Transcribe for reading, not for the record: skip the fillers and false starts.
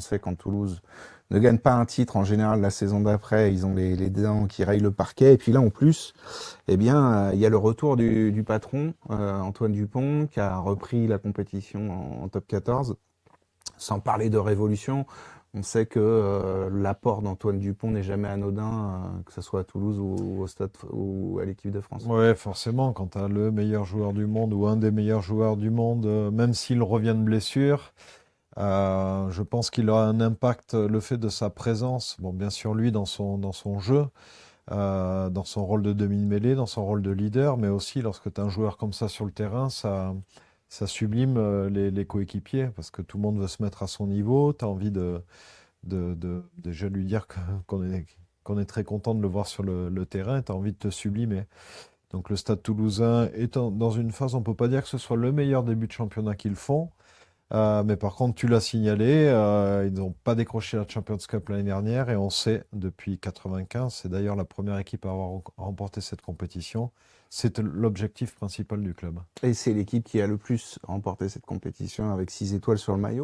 sait quand Toulouse ne gagne pas un titre, en général, la saison d'après, ils ont les dents qui rayent le parquet. Et puis là, en plus, eh bien, il y a le retour du patron, Antoine Dupont, qui a repris la compétition en top 14. Sans parler de révolution, on sait que l'apport d'Antoine Dupont n'est jamais anodin, que ce soit à Toulouse ou au Stade ou à l'équipe de France. Ouais, forcément, quand tu as le meilleur joueur du monde ou un des meilleurs joueurs du monde, même s'il revient de blessure, je pense qu'il aura un impact, le fait de sa présence. Bon, bien sûr, lui, dans son jeu, dans son rôle de demi-mêlée, dans son rôle de leader, mais aussi lorsque tu as un joueur comme ça sur le terrain, ça sublime les coéquipiers parce que tout le monde veut se mettre à son niveau. Tu as envie de déjà lui dire qu'on est très content de le voir sur le terrain. Tu as envie de te sublimer. Donc le Stade Toulousain est dans une phase, on ne peut pas dire que ce soit le meilleur début de championnat qu'ils font. Mais par contre, tu l'as signalé, ils n'ont pas décroché la Champions Cup l'année dernière et on sait depuis 95, c'est d'ailleurs la première équipe à avoir remporté cette compétition, c'est l'objectif principal du club. Et c'est l'équipe qui a le plus remporté cette compétition avec 6 étoiles sur le maillot.